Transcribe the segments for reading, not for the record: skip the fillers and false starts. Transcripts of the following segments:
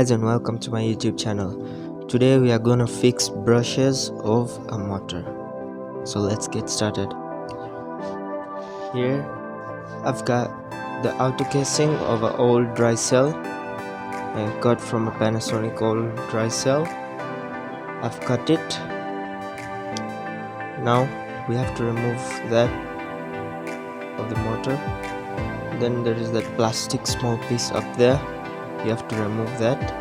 guys and welcome to my YouTube channel. Today we are gonna fix brushes of a motor. So let's get started. Here I've got the outer casing of an old dry cell I got from a Panasonic old dry cell. I've cut it. Now we have to remove that of the motor. Then there is that plastic small piece up there. You have to remove that.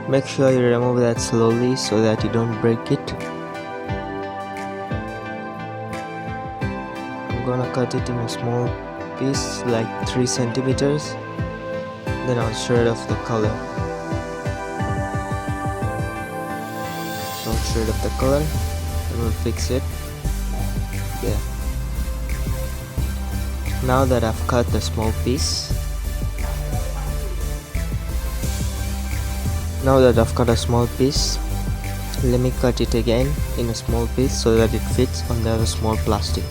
Make sure you remove that slowly so that you don't break it. I'm gonna cut it in a small piece like 3 centimeters. Then I'll shred off the color. So I'll shred off the color and we'll fix it. There. Now that I've cut the small piece, let me cut it again in a small piece so that it fits on the other small plastic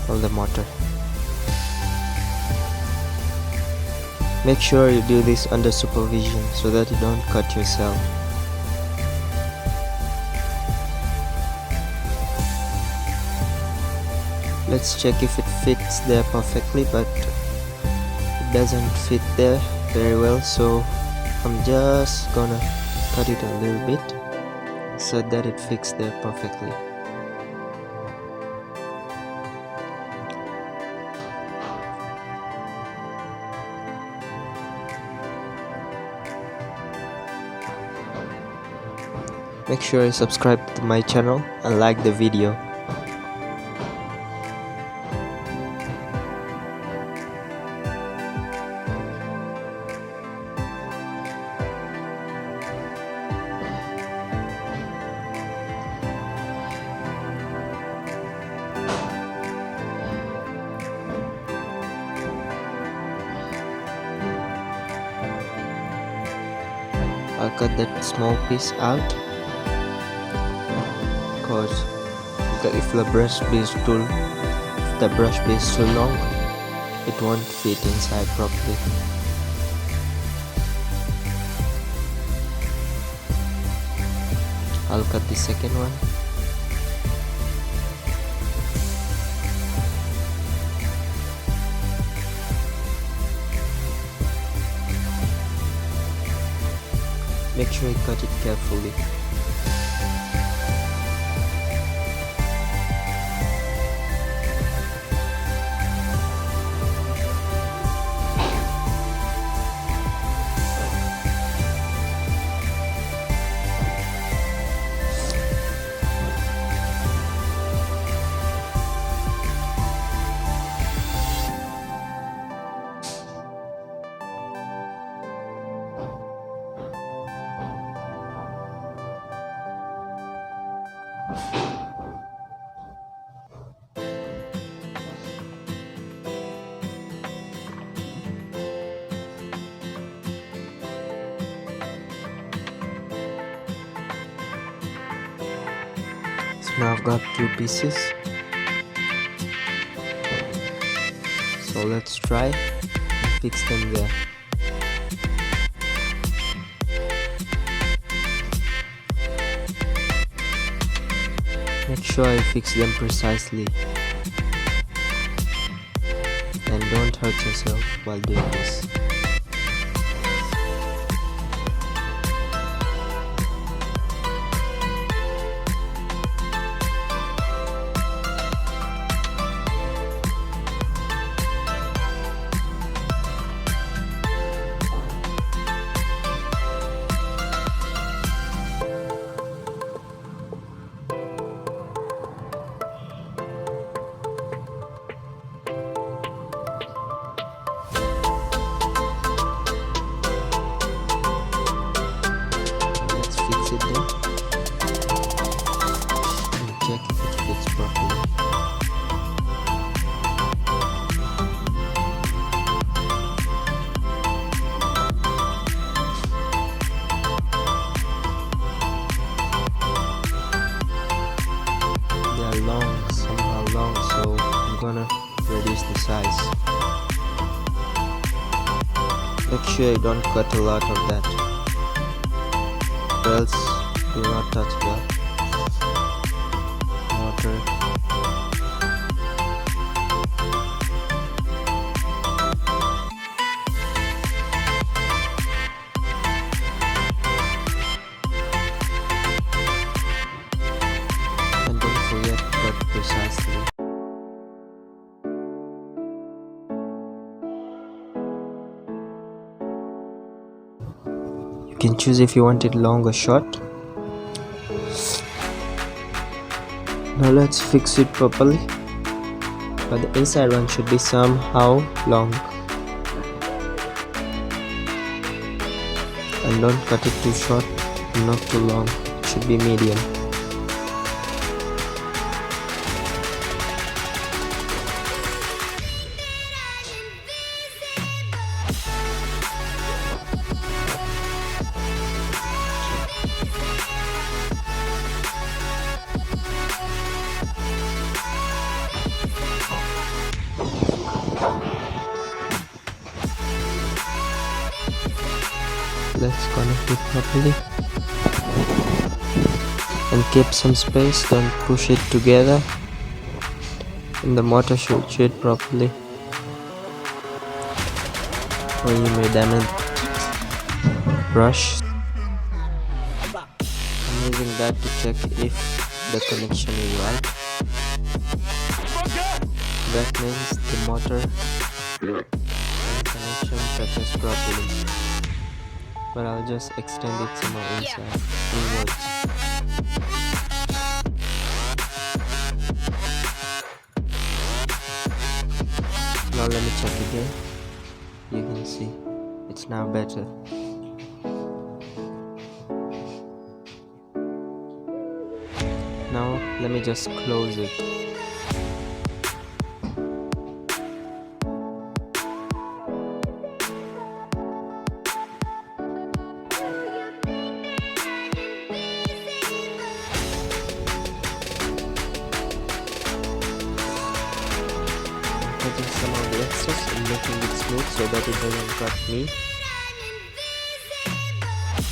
of the motor. Make sure you do this under supervision so that you don't cut yourself. Let's check if it fits there perfectly, but it doesn't fit there very well, so I'm just gonna cut it a little bit so that it fits there perfectly. Make sure you subscribe to my channel and like the video. I'll cut that small piece out because if the brush is too long, it won't fit inside properly. I'll cut the second one. Make sure you cut it carefully. So now I've got 2 pieces. So let's try and fix them there. Make sure you fix them precisely and don't hurt yourself while doing this. Make sure you don't cut a lot of that, or else do not touch the motor. And don't forget to cut precisely. You can choose if you want it long or short. Now let's fix it properly. But the inside one should be somehow long. And don't cut it too short and not too long. It should be medium. Let's connect it properly and keep some space, then push it together and the motor should shoot properly, or you may damage brush. I'm using that to check if the connection is right. That means the motor and connection touches properly. But I'll just extend it some more inside, inwards. Now let me check again. You can see it's now better. Now let me just close it. Cutting some of the excess and making it smooth so that it doesn't cut me.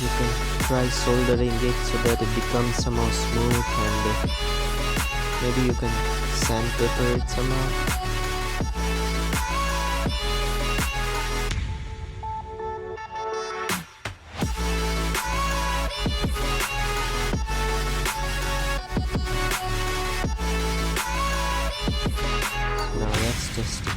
You can try soldering it so that it becomes somehow smooth, and maybe you can sandpaper it somehow. Now let's test it.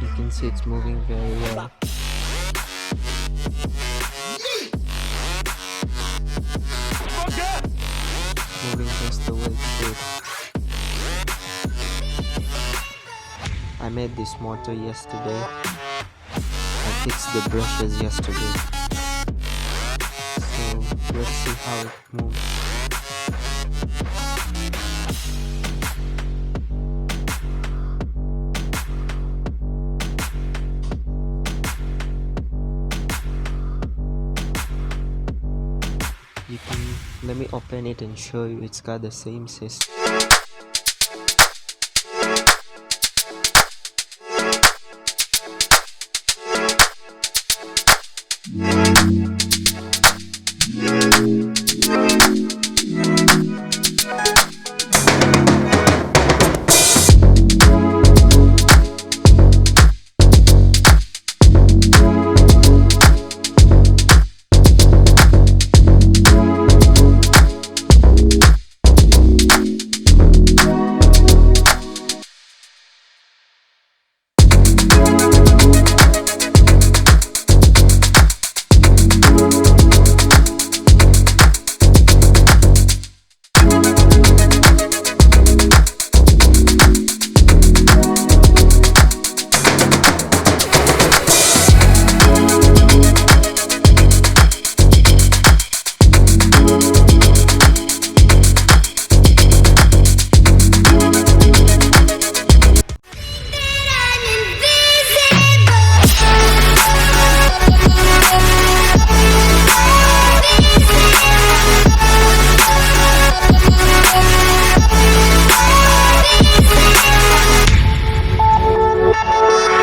You can see it's moving very well. Moving just the way it should. I made this motor yesterday. I fixed the brushes yesterday. So let's see how it moves. You can let me open it and show you. It's got the same system.